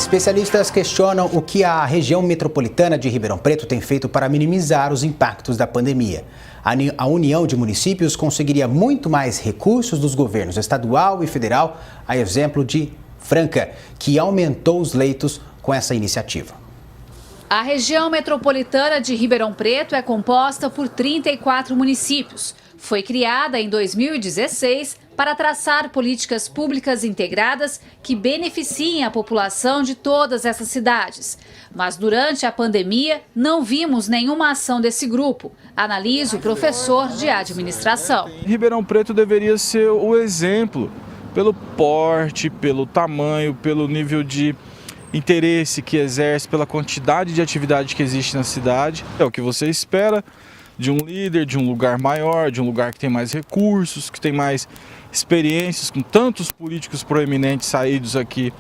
Especialistas questionam o que a região metropolitana de Ribeirão Preto tem feito para minimizar os impactos da pandemia. A União de Municípios conseguiria muito mais recursos dos governos estadual e federal, a exemplo de Franca, que aumentou os leitos com essa iniciativa. A região metropolitana de Ribeirão Preto é composta por 34 municípios. Foi criada em 2016 para traçar políticas públicas integradas que beneficiem a população de todas essas cidades. Mas durante a pandemia não vimos nenhuma ação desse grupo, analisa o professor de administração. Ribeirão Preto deveria ser o exemplo pelo porte, pelo tamanho, pelo nível de interesse que exerce, pela quantidade de atividade que existe na cidade. É o que você espera de um líder, de um lugar maior, de um lugar que tem mais recursos, que tem mais experiências, com tantos políticos proeminentes saídos aqui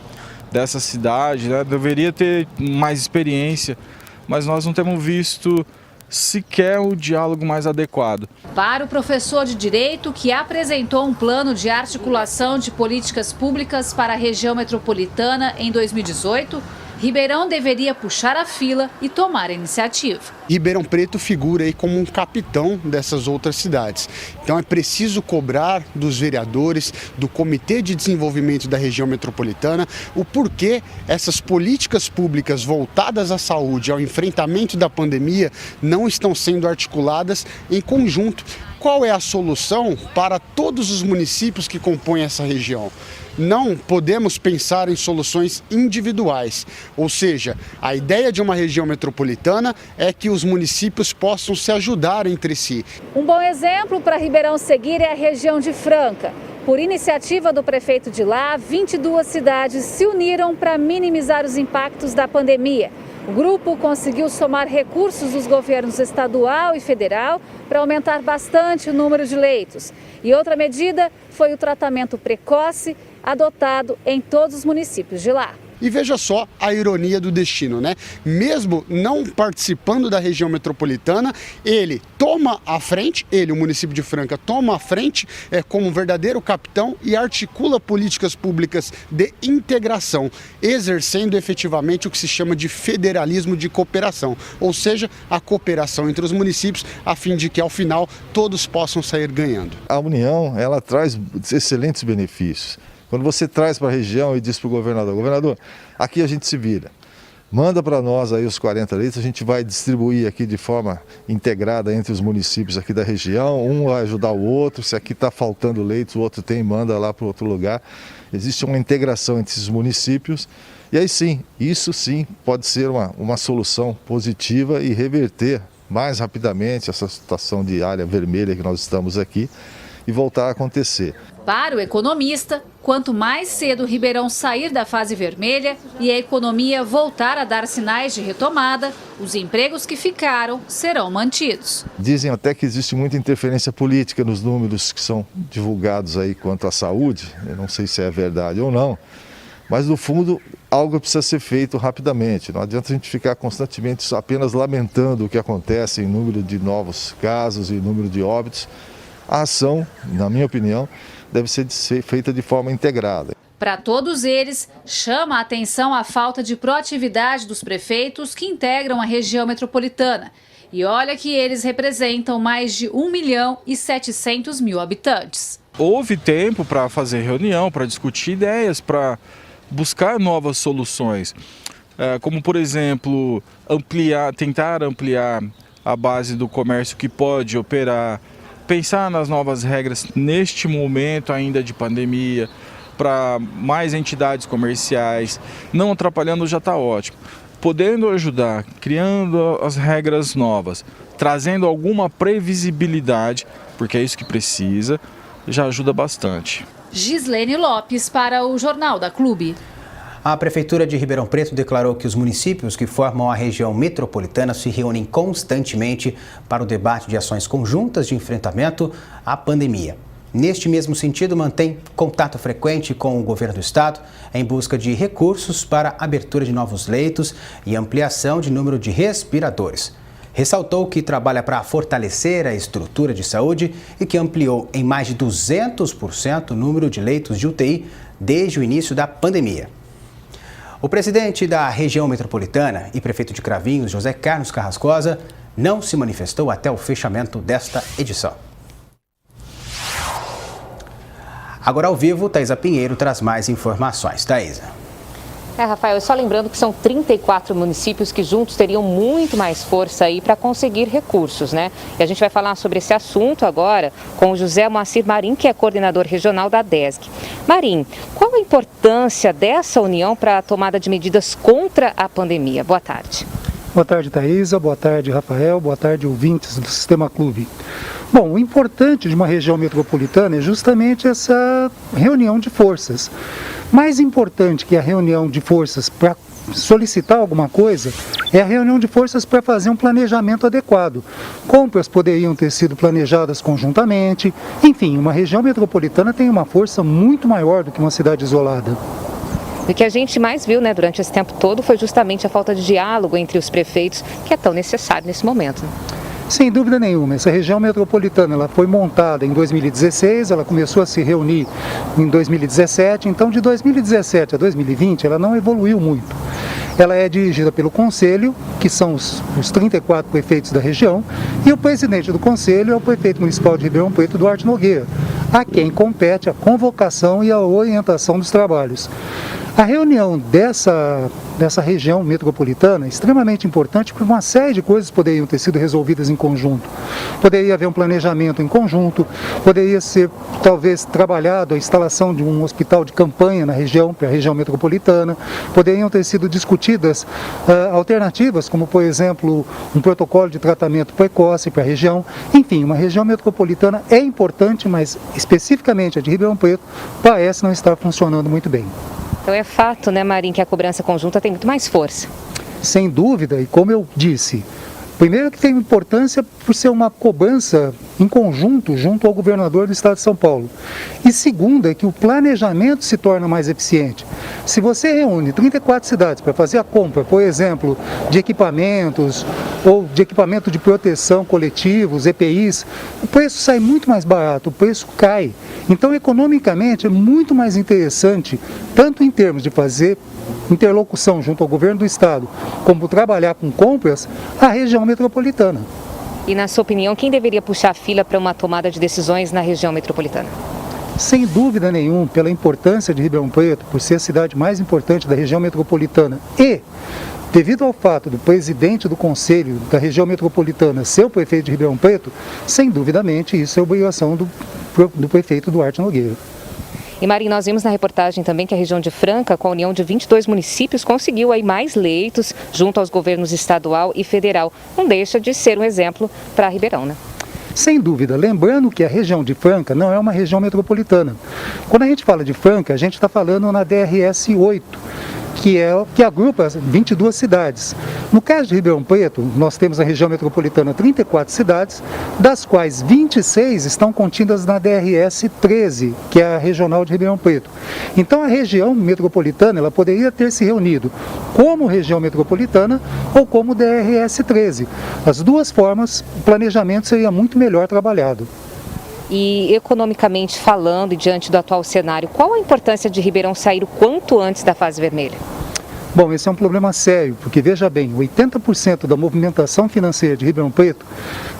dessa cidade, né? Deveria ter mais experiência, mas nós não temos visto sequer o diálogo mais adequado. Para o professor de Direito, que apresentou um plano de articulação de políticas públicas para a região metropolitana em 2018, Ribeirão deveria puxar a fila e tomar a iniciativa. Ribeirão Preto figura aí como um capitão dessas outras cidades. Então é preciso cobrar dos vereadores, do Comitê de Desenvolvimento da região metropolitana, o porquê essas políticas públicas voltadas à saúde, ao enfrentamento da pandemia, não estão sendo articuladas em conjunto. Qual é a solução para todos os municípios que compõem essa região? Não podemos pensar em soluções individuais, ou seja, a ideia de uma região metropolitana é que os municípios possam se ajudar entre si. Um bom exemplo para Ribeirão seguir é a região de Franca. Por iniciativa do prefeito de lá, 22 cidades se uniram para minimizar os impactos da pandemia. O grupo conseguiu somar recursos dos governos estadual e federal para aumentar bastante o número de leitos. E outra medida foi o tratamento precoce adotado em todos os municípios de lá. E veja só a ironia do destino, né? Mesmo não participando da região metropolitana, ele toma a frente, o município de Franca, toma a frente como um verdadeiro capitão e articula políticas públicas de integração, exercendo efetivamente o que se chama de federalismo de cooperação, ou seja, a cooperação entre os municípios, a fim de que, ao final, todos possam sair ganhando. A União, ela traz excelentes benefícios. Quando você traz para a região e diz para o governador, aqui a gente se vira, manda para nós aí os 40 leitos, a gente vai distribuir aqui de forma integrada entre os municípios aqui da região, um vai ajudar o outro, se aqui está faltando leitos, o outro tem, manda lá para outro lugar. Existe uma integração entre esses municípios e aí sim, isso sim pode ser uma solução positiva e reverter mais rapidamente essa situação de área vermelha que nós estamos aqui e voltar a acontecer. Para o economista, quanto mais cedo Ribeirão sair da fase vermelha e a economia voltar a dar sinais de retomada, os empregos que ficaram serão mantidos. Dizem até que existe muita interferência política nos números que são divulgados aí quanto à saúde. Eu não sei se é verdade ou não, mas no fundo algo precisa ser feito rapidamente. Não adianta a gente ficar constantemente apenas lamentando o que acontece em número de novos casos e número de óbitos. A ação, na minha opinião, deve ser feita de forma integrada. Para todos eles, chama a atenção a falta de proatividade dos prefeitos que integram a região metropolitana. E olha que eles representam mais de 1.700.000 habitantes. Houve tempo para fazer reunião, para discutir ideias, para buscar novas soluções. Como, por exemplo, tentar ampliar a base do comércio que pode operar, pensar nas novas regras neste momento ainda de pandemia, para mais entidades comerciais, não atrapalhando já está ótimo. Podendo ajudar, criando as regras novas, trazendo alguma previsibilidade, porque é isso que precisa, já ajuda bastante. Gislene Lopes para o Jornal da Clube. A Prefeitura de Ribeirão Preto declarou que os municípios que formam a região metropolitana se reúnem constantemente para o debate de ações conjuntas de enfrentamento à pandemia. Neste mesmo sentido, mantém contato frequente com o governo do estado em busca de recursos para a abertura de novos leitos e ampliação de número de respiradores. Ressaltou que trabalha para fortalecer a estrutura de saúde e que ampliou em mais de 200% o número de leitos de UTI desde o início da pandemia. O presidente da região metropolitana e prefeito de Cravinhos, José Carlos Carrascosa, não se manifestou até o fechamento desta edição. Agora ao vivo, Thaisa Pinheiro traz mais informações. Thaisa. Rafael, só lembrando que são 34 municípios que juntos teriam muito mais força aí para conseguir recursos, né? E a gente vai falar sobre esse assunto agora com o José Moacir Marim, que é coordenador regional da DESG. Marim, qual a importância dessa união para a tomada de medidas contra a pandemia? Boa tarde. Boa tarde, Thaisa. Boa tarde, Rafael. Boa tarde, ouvintes do Sistema Clube. Bom, o importante de uma região metropolitana é justamente essa reunião de forças. Mais importante que a reunião de forças para solicitar alguma coisa é a reunião de forças para fazer um planejamento adequado. Compras poderiam ter sido planejadas conjuntamente. Enfim, uma região metropolitana tem uma força muito maior do que uma cidade isolada. O que a gente mais viu, né, durante esse tempo todo foi justamente a falta de diálogo entre os prefeitos, que é tão necessário nesse momento. Sem dúvida nenhuma, essa região metropolitana ela foi montada em 2016, ela começou a se reunir em 2017, então de 2017 a 2020 ela não evoluiu muito. Ela é dirigida pelo Conselho, que são os 34 prefeitos da região, e o presidente do Conselho é o prefeito municipal de Ribeirão Preto, Duarte Nogueira, a quem compete a convocação e a orientação dos trabalhos. A reunião dessa região metropolitana é extremamente importante porque uma série de coisas poderiam ter sido resolvidas em conjunto. Poderia haver um planejamento em conjunto, poderia ser talvez trabalhado a instalação de um hospital de campanha na região, para a região metropolitana, poderiam ter sido discutidas alternativas, como por exemplo um protocolo de tratamento precoce para a região. Enfim, uma região metropolitana é importante, mas especificamente a de Ribeirão Preto parece não estar funcionando muito bem. Então é fato, né, Marim, que a cobrança conjunta tem muito mais força. Sem dúvida, e como eu disse, primeiro que tem importância por ser uma cobrança em conjunto junto ao governador do estado de São Paulo. E segundo é que o planejamento se torna mais eficiente. Se você reúne 34 cidades para fazer a compra, por exemplo, de equipamentos ou de equipamento de proteção coletivos, EPIs, o preço sai muito mais barato, o preço cai. Então, economicamente, é muito mais interessante, tanto em termos de fazer interlocução junto ao governo do estado, como trabalhar com compras, a região metropolitana. E na sua opinião, quem deveria puxar a fila para uma tomada de decisões na região metropolitana? Sem dúvida nenhuma, pela importância de Ribeirão Preto, por ser a cidade mais importante da região metropolitana e devido ao fato do presidente do Conselho da região metropolitana ser o prefeito de Ribeirão Preto, sem duvidamente isso é obrigação do prefeito Duarte Nogueira. E Marim, nós vimos na reportagem também que a região de Franca, com a união de 22 municípios, conseguiu aí mais leitos junto aos governos estadual e federal. Não deixa de ser um exemplo para Ribeirão, né? Sem dúvida, lembrando que a região de Franca não é uma região metropolitana. Quando a gente fala de Franca, a gente está falando na DRS 8, que agrupa 22 cidades. No caso de Ribeirão Preto, nós temos na região metropolitana 34 cidades, das quais 26 estão contidas na DRS 13, que é a regional de Ribeirão Preto. Então a região metropolitana ela poderia ter se reunido como região metropolitana ou como DRS 13. As duas formas, o planejamento seria muito melhor trabalhado. E economicamente falando e diante do atual cenário, qual a importância de Ribeirão sair o quanto antes da fase vermelha? Bom, esse é um problema sério, porque veja bem, 80% da movimentação financeira de Ribeirão Preto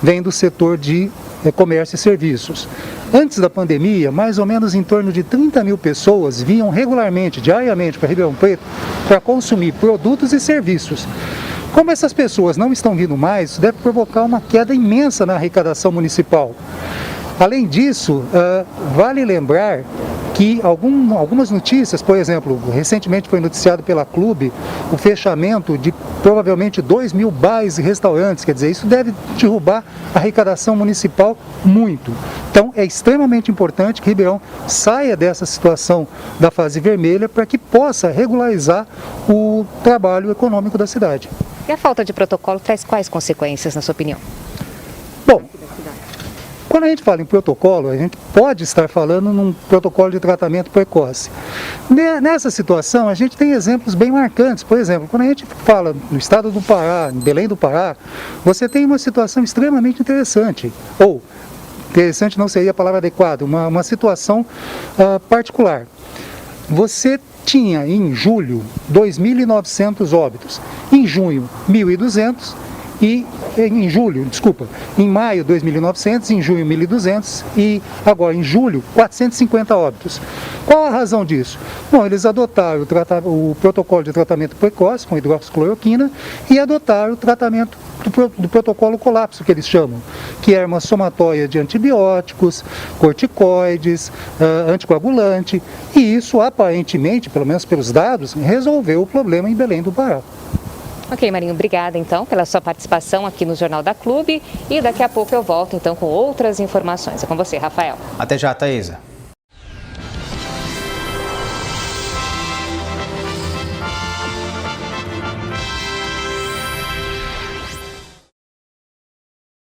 vem do setor de comércio e serviços. Antes da pandemia, mais ou menos em torno de 30 mil pessoas vinham regularmente, diariamente para Ribeirão Preto para consumir produtos e serviços. Como essas pessoas não estão vindo mais, isso deve provocar uma queda imensa na arrecadação municipal. Além disso, vale lembrar que algumas notícias, por exemplo, recentemente foi noticiado pela Clube o fechamento de provavelmente 2.000 bares e restaurantes, quer dizer, isso deve derrubar a arrecadação municipal muito. Então é extremamente importante que Ribeirão saia dessa situação da fase vermelha para que possa regularizar o trabalho econômico da cidade. E a falta de protocolo traz quais consequências, na sua opinião? Bom, quando a gente fala em protocolo, a gente pode estar falando num protocolo de tratamento precoce. Nessa situação, a gente tem exemplos bem marcantes. Por exemplo, quando a gente fala no estado do Pará, em Belém do Pará, você tem uma situação extremamente interessante. Ou, interessante não seria a palavra adequada, uma situação particular. Você tinha em julho 2.900 óbitos, em junho 1.200 e em maio 2.900, em junho 1.200 e agora em julho 450 óbitos. Qual a razão disso? Bom, eles adotaram o protocolo de tratamento precoce com hidroxicloroquina e adotaram o tratamento do protocolo colapso, que eles chamam, que é uma somatória de antibióticos, corticoides, anticoagulante, e isso aparentemente, pelo menos pelos dados, resolveu o problema em Belém do Pará. Ok, Marinho, obrigada então pela sua participação aqui no Jornal da Clube e daqui a pouco eu volto então com outras informações. É com você, Rafael. Até já, Thaisa.